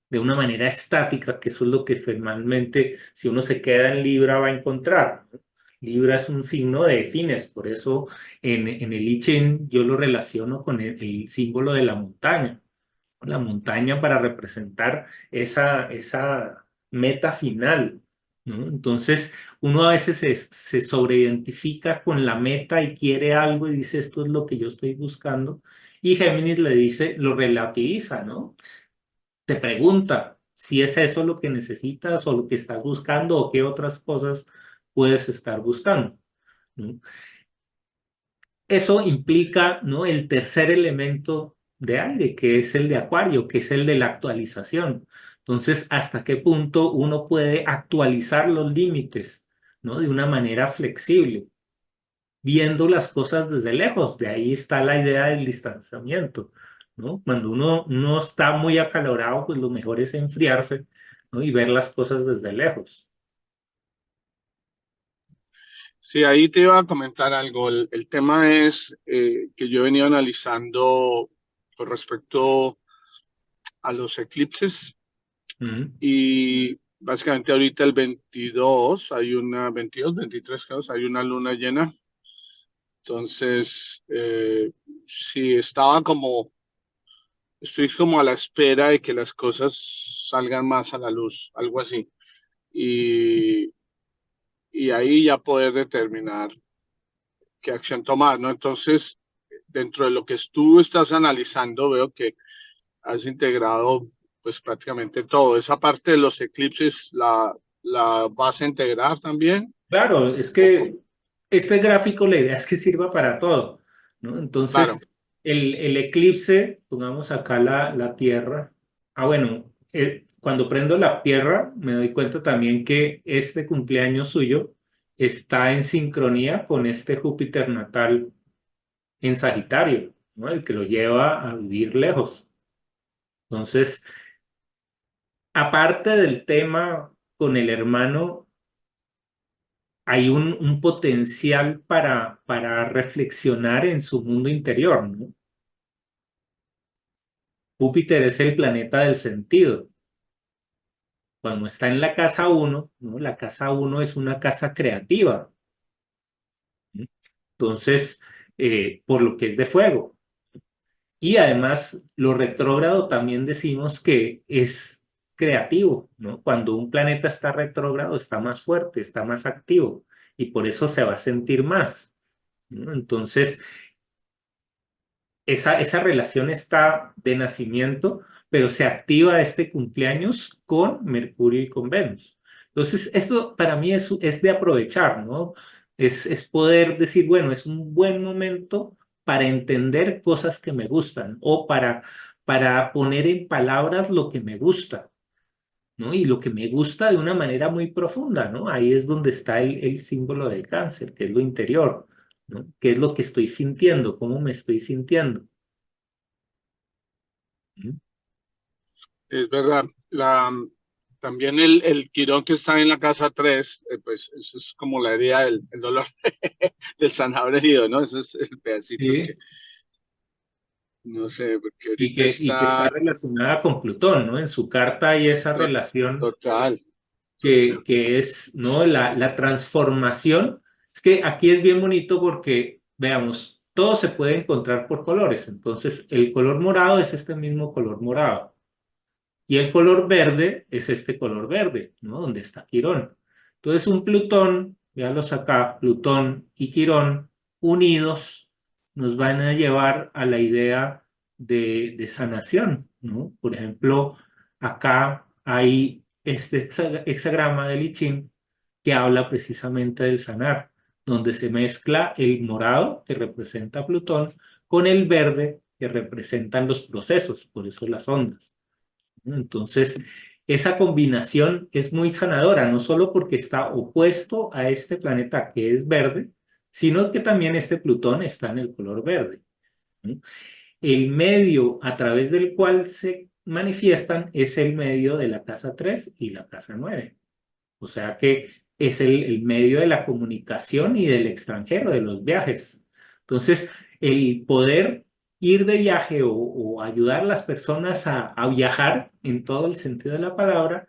de una manera estática, que eso es lo que formalmente, si uno se queda en Libra, va a encontrar, ¿no? Libra es un signo de fines, por eso en el I Ching yo lo relaciono con el símbolo de la montaña. La montaña para representar esa meta final, ¿no? Entonces, uno a veces se sobreidentifica con la meta y quiere algo y dice, esto es lo que yo estoy buscando. Y Géminis le dice, lo relativiza, ¿no? Te pregunta si es eso lo que necesitas o lo que estás buscando o qué otras cosas puedes estar buscando, ¿no? Eso implica, ¿no? El tercer elemento de aire, que es el de Acuario, que es el de la actualización. Entonces, ¿hasta qué punto uno puede actualizar los límites, ¿no? De una manera flexible, viendo las cosas desde lejos? De ahí está la idea del distanciamiento, ¿no? Cuando uno no está muy acalorado, pues lo mejor es enfriarse, ¿no? Y ver las cosas desde lejos. sí, ahí te iba a comentar algo. El tema es que yo he venido analizando con respecto a los eclipses Mm. y básicamente ahorita el 22 hay una, 22, 23 creo, hay una luna llena. Entonces, sí, estoy como a la espera de que las cosas salgan más a la luz, algo así. Y, y ahí ya poder determinar qué acción tomar, ¿no? Entonces, dentro de lo que tú estás analizando, veo que has integrado pues prácticamente todo. Esa parte de los eclipses la vas a integrar también. Claro, es O que este gráfico la idea es que sirva para todo, ¿no? claro, Entonces, el eclipse, pongamos acá la Tierra. Ah, bueno, cuando prendo la Tierra me doy cuenta también que este cumpleaños suyo está en sincronía con este Júpiter natal en Sagitario, ¿no? El que lo lleva a vivir lejos. Entonces, aparte del tema con el hermano, hay un potencial para reflexionar en su mundo interior, ¿no? Júpiter es el planeta del sentido. Cuando está en la casa uno, ¿no? La casa uno es una casa creativa, ¿no? Entonces, por lo que es de fuego. Y además, lo retrógrado también decimos que es creativo, ¿no? Cuando un planeta está retrógrado, está más fuerte, está más activo y por eso se va a sentir más, ¿no? Entonces, esa relación está de nacimiento, pero se activa este cumpleaños con Mercurio y con Venus. Entonces, esto para mí es de aprovechar, ¿no? Es poder decir, bueno, es un buen momento para entender cosas que me gustan o para poner en palabras lo que me gusta, ¿no? Y lo que me gusta de una manera muy profunda, ¿no? Ahí es donde está el símbolo del cáncer, que es lo interior. ¿no? ¿Qué es lo que estoy sintiendo? ¿Cómo me estoy sintiendo? ¿Mm? Es verdad. También el quirón que está en la casa 3 pues eso es como la herida el dolor del sanador herido, ¿no? Eso es el pedacito que, Sí, no sé, porque y ahorita que está está relacionada con Plutón, ¿no? En su carta hay esa to- relación total, total. que es, ¿no? La transformación. Es que aquí es bien bonito porque, veamos, todo se puede encontrar por colores. Entonces, el color morado es este mismo color morado. Y el color verde es este color verde, ¿no? Donde está Quirón. Entonces, un Plutón, véalos acá, Plutón y Quirón unidos nos van a llevar a la idea de sanación, ¿no? Por ejemplo, acá hay este hexagrama de Lichín que habla precisamente del sanar, donde se mezcla el morado, que representa a Plutón, con el verde, que representan los procesos, por eso las ondas. Entonces, esa combinación es muy sanadora, no solo porque está opuesto a este planeta que es verde, sino que también este Plutón está en el color verde, ¿no? El medio a través del cual se manifiestan es el medio de la casa 3 y la casa 9. O sea que es el medio de la comunicación y del extranjero, de los viajes. Entonces, el poder ir de viaje o ayudar a las personas a viajar en todo el sentido de la palabra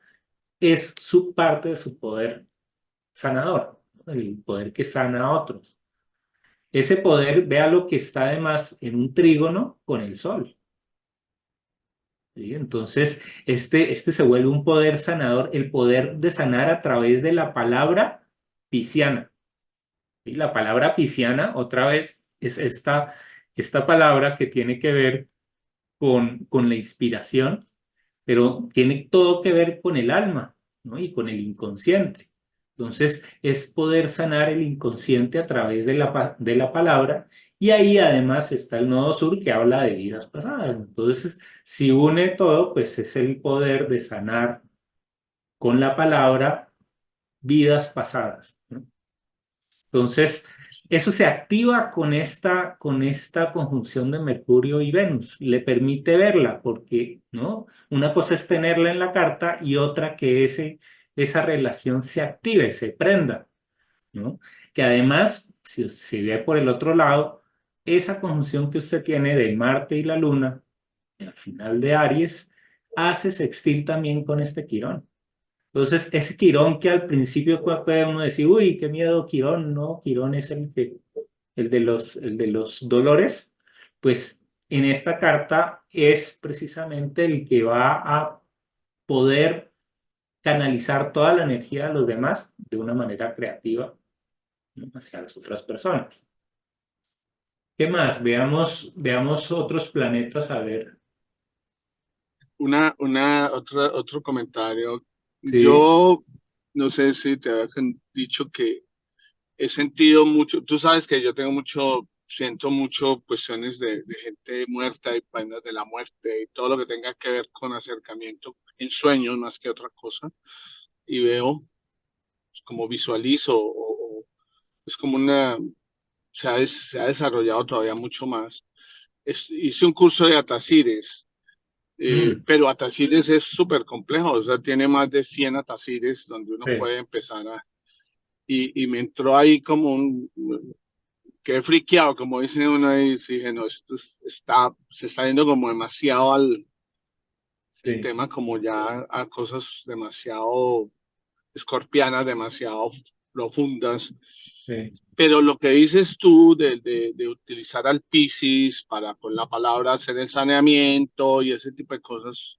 es su parte de su poder sanador, ¿no? El poder que sana a otros. Ese poder, vea lo que está además en un trígono con el sol. ¿Sí? Entonces, este se vuelve un poder sanador, el poder de sanar a través de la palabra pisciana. ¿Sí? La palabra pisciana, otra vez, es esta palabra que tiene que ver con la inspiración, pero tiene todo que ver con el alma, ¿no? Y con el inconsciente. Entonces, es poder sanar el inconsciente a través de la palabra. Y ahí además está el nodo sur que habla de vidas pasadas. Entonces, si une todo, pues es el poder de sanar con la palabra vidas pasadas, ¿no? Entonces, eso se activa con esta conjunción de Mercurio y Venus. Le permite verla porque, ¿no? Una cosa es tenerla en la carta y otra que esa relación se active, se prenda, ¿no? Que además, si se ve por el otro lado, esa conjunción que usted tiene de Marte y la Luna, al final de Aries, hace sextil también con este Quirón. Entonces, ese Quirón que al principio puede uno decir, uy, qué miedo Quirón, no, Quirón es el de los dolores, pues en esta carta es precisamente el que va a poder canalizar toda la energía de los demás de una manera creativa, ¿no? Hacia las otras personas. ¿Qué más? Veamos otros planetas, a ver. Otro comentario. Sí, Yo no sé si te había dicho que he sentido mucho, tú sabes que yo tengo mucho, siento mucho cuestiones de gente muerta y vainas de la muerte y todo lo que tenga que ver con acercamiento en sueños más que otra cosa. Y veo, pues, como visualizo, es como se ha desarrollado todavía mucho más. Hice un curso de Atacires, mm, pero Atacires es súper complejo, o sea, tiene más de 100 Atacires donde uno sí, puede empezar y me entró ahí como quedé friqueado, como dice uno, y dije, no, se está yendo como demasiado el sí, tema, como ya a cosas demasiado escorpianas, demasiado profundas. sí, Pero lo que dices tú de utilizar al Piscis para con la palabra hacer el saneamiento y ese tipo de cosas,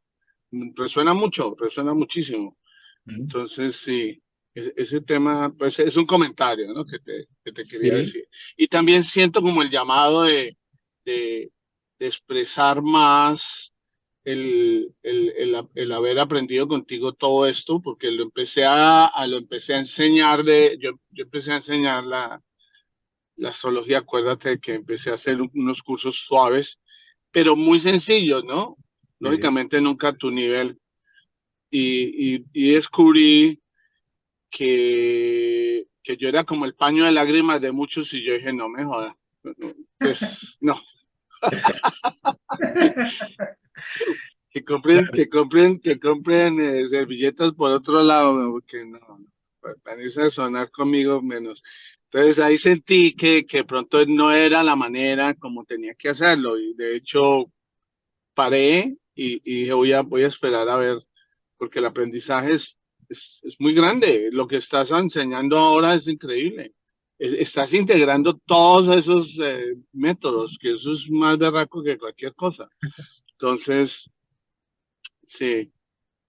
resuena mucho, resuena muchísimo. mm, Entonces, sí, ese tema, pues es un comentario, ¿no? Que te quería sí, decir. Y también siento como el llamado de, de expresar más el haber aprendido contigo todo esto, porque lo empecé a enseñar yo empecé a enseñar la astrología, acuérdate que empecé a hacer unos cursos suaves, pero muy sencillos, ¿no? sí, Lógicamente nunca a tu nivel. Y descubrí que yo era como el paño de lágrimas de muchos y yo dije, no me joda. Pues no, que compren servilletas por otro lado, porque no, para irse a sonar conmigo menos. Entonces ahí sentí que pronto no era la manera como tenía que hacerlo y de hecho paré y dije voy a esperar a ver, porque el aprendizaje es muy grande. Lo que estás enseñando ahora es increíble. Estás integrando todos esos métodos, que eso es más berraco que cualquier cosa. Entonces, sí,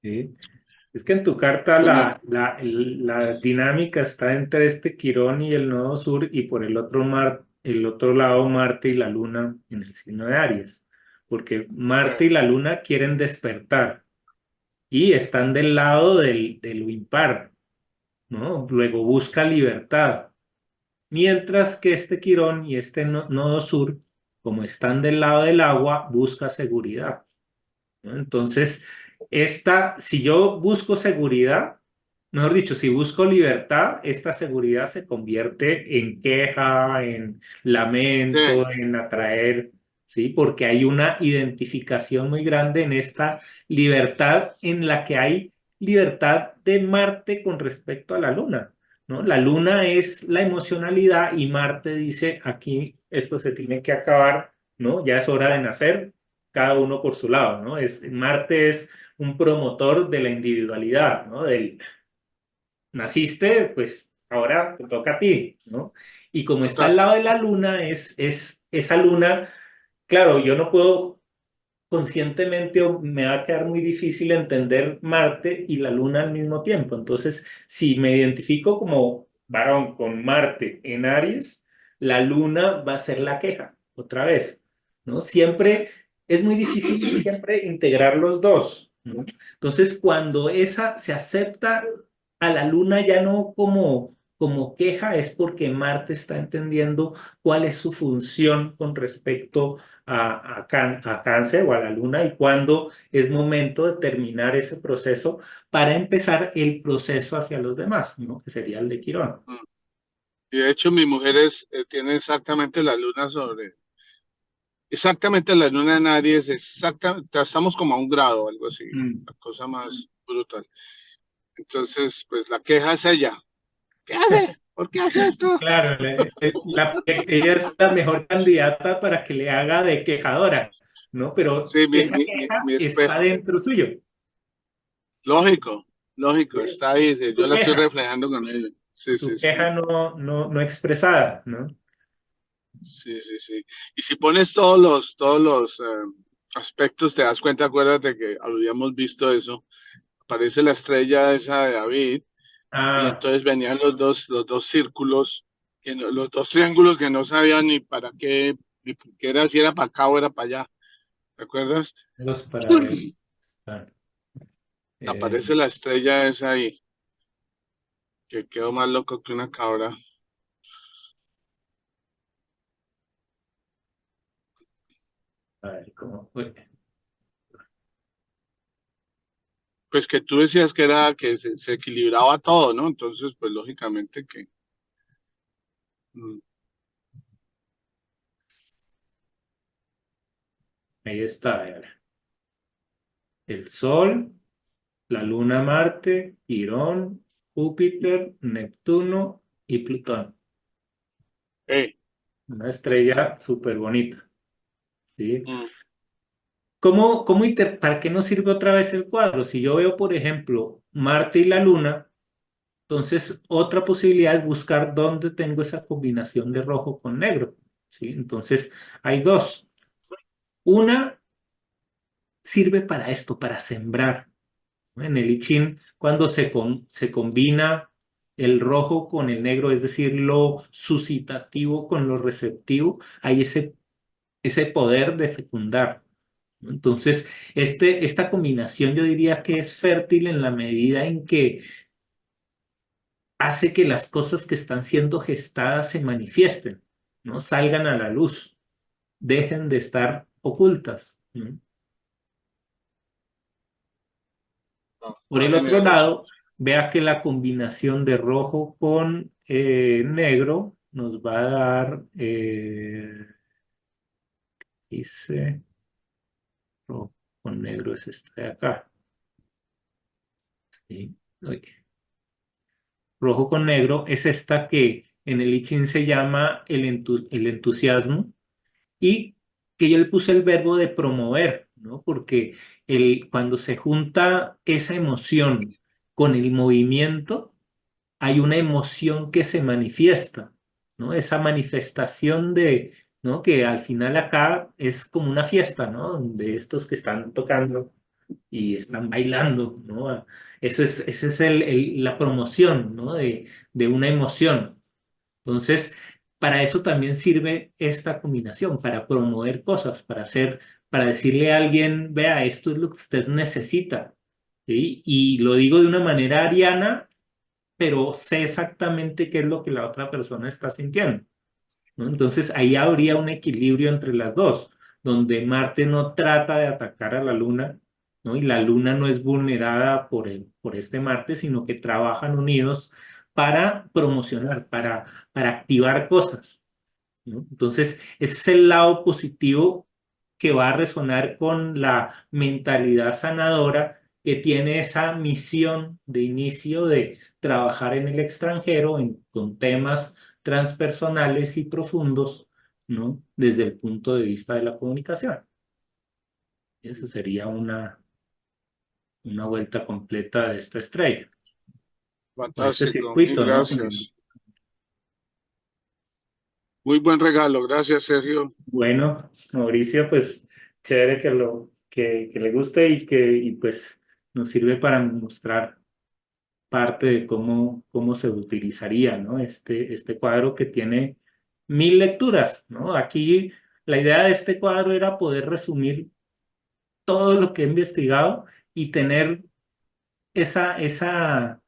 Sí. Es que en tu carta entonces, la dinámica está entre este Quirón y el nodo sur y por el otro lado Marte y la Luna en el signo de Aries, porque Marte y la Luna quieren despertar y están del lado de lo impar, ¿no? Luego busca libertad, mientras que este Quirón y este nodo sur, como están del lado del agua, busca seguridad, ¿no? Entonces, si yo busco seguridad, mejor dicho, si busco libertad, esta seguridad se convierte en queja, en sí, lamento, en atraer, ¿sí? Porque hay una identificación muy grande en esta libertad en la que hay libertad de Marte con respecto a la Luna, ¿no? La Luna es la emocionalidad y Marte dice, aquí esto se tiene que acabar, ¿no? Ya es hora de nacer, cada uno por su lado, ¿no? Marte es un promotor de la individualidad, ¿no? Naciste, pues ahora te toca a ti, ¿no? Y como está al total. lado de la luna, es esa luna, claro, yo no puedo conscientemente o me va a quedar muy difícil entender Marte y la Luna al mismo tiempo. Entonces, si me identifico como varón con Marte en Aries, la Luna va a ser la queja, otra vez, ¿no? Siempre es muy difícil siempre integrar los dos, ¿no? Entonces, cuando esa se acepta a la Luna ya no como queja, es porque Marte está entendiendo cuál es su función con respecto a Cáncer o a la Luna y cuándo es momento de terminar ese proceso para empezar el proceso hacia los demás, ¿no? Que sería el de Quirón. Mm. Y de hecho, mi mujer tiene exactamente la luna en Aries, exactamente, estamos como a un grado, algo así, Mm. la cosa más brutal. Entonces, pues la queja es ella. ¿Qué hace? ¿Por qué hace esto? Claro, ella es la mejor candidata para que le haga de quejadora, ¿no? Pero Sí, esa queja mi está espejo. dentro suyo, Lógico, ¿sí? lógico, está ahí, sí, yo Su la estoy queja, reflejando con ella. Sí, sí, su sí. queja no expresada, ¿no? Sí, sí, sí. Y si pones todos los aspectos, te das cuenta, acuérdate que habíamos visto eso. Aparece la estrella esa de David, y Ah, entonces venían los dos círculos, los dos triángulos que no sabían ni para qué, ni por qué era, si era para acá o era para allá. ¿Te acuerdas? los para ver. Están. Eh, Aparece la estrella esa ahí, que quedó más loco que una cabra. a ver cómo fue. Pues que tú decías que era que se equilibraba todo, ¿no? Entonces, pues lógicamente que. mm, Ahí está, a ver. El Sol, la Luna, Marte, Quirón, Júpiter, Neptuno y Plutón. eh, Una ahí está. estrella súper bonita, ¿sí? Mm, ¿Para qué nos sirve otra vez el cuadro? Si yo veo, por ejemplo, Marte y la Luna, entonces otra posibilidad es buscar dónde tengo esa combinación de rojo con negro, ¿sí? Entonces hay dos. Una sirve para esto, para sembrar, ¿no? En el I Ching, cuando se combina el rojo con el negro, es decir, lo suscitativo con lo receptivo, hay ese poder de fecundar, ¿no? Entonces, esta combinación yo diría que es fértil en la medida en que hace que las cosas que están siendo gestadas se manifiesten, ¿no? Salgan a la luz, dejen de estar ocultas, ¿no? no, Por está el otro genial eso. lado, vea que la combinación de rojo con negro nos va a dar, dice, rojo con negro es esta de acá. ¿Sí? Oye, rojo con negro es esta que en el I Ching se llama el entusiasmo y que yo le puse el verbo de promover, ¿no? Porque cuando se junta esa emoción con el movimiento, hay una emoción que se manifiesta, ¿no? Esa manifestación ¿no? Que al final acá es como una fiesta, ¿no? De estos que están tocando y están bailando, ¿no? Ese es la promoción, ¿no? De una emoción. Entonces, para eso también sirve esta combinación, para promover cosas, para decirle a alguien, vea, esto es lo que usted necesita, ¿sí? Y lo digo de una manera ariana, pero sé exactamente qué es lo que la otra persona está sintiendo, ¿no? Entonces ahí habría un equilibrio entre las dos, donde Marte no trata de atacar a la Luna, ¿no? Y la Luna no es vulnerada por este Marte, sino que trabajan unidos para promocionar, para activar cosas, ¿no? Entonces, ese es el lado positivo que va a resonar con la mentalidad sanadora que tiene esa misión de inicio de trabajar en el extranjero con temas transpersonales y profundos, ¿no? Desde el punto de vista de la comunicación. Esa sería una vuelta completa de esta estrella, o este Fantástico, mil circuito, ¿no? gracias. Muy buen regalo, gracias, Sergio. Bueno, Mauricio, pues chévere que le guste y pues nos sirve para mostrar parte de cómo se utilizaría, ¿no? Este cuadro que tiene 1000 lecturas, ¿no? Aquí la idea de este cuadro era poder resumir todo lo que he investigado y tener esa, esa,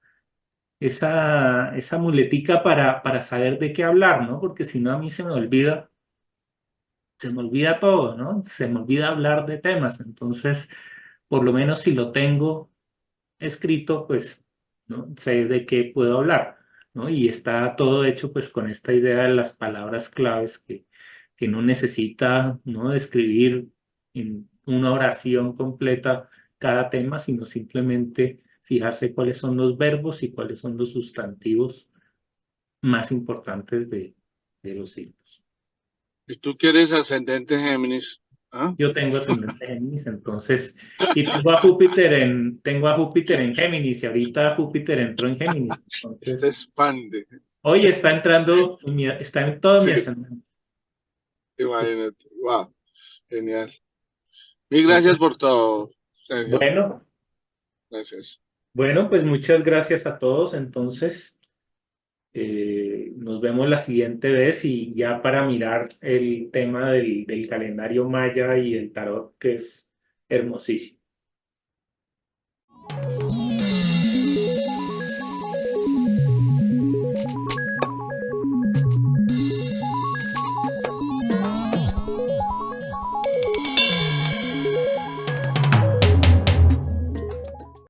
esa muletica para saber de qué hablar, ¿no? Porque si no a mí se me olvida todo, ¿no? Se me olvida hablar de temas. Entonces, por lo menos si lo tengo escrito, pues, ¿no? Sé de qué puedo hablar, ¿no? Y está todo hecho, pues, con esta idea de las palabras claves que no necesita, ¿no? Describir en una oración completa cada tema, sino simplemente fijarse cuáles son los verbos y cuáles son los sustantivos más importantes de los signos. Si tú quieres ascendente Géminis, ¿ah? Yo tengo ascendente Géminis, entonces, y tengo a Júpiter en Géminis, y ahorita Júpiter entró en Géminis. Este Entonces, expande. hoy está entrando, está en todo mi Sí, ascendente. imagínate. Wow, genial. Mil gracias Entonces, por todo, Sergio. bueno, Gracias. bueno, pues muchas gracias a todos. Entonces, nos vemos la siguiente vez y ya para mirar el tema del calendario maya y el tarot, que es hermosísimo.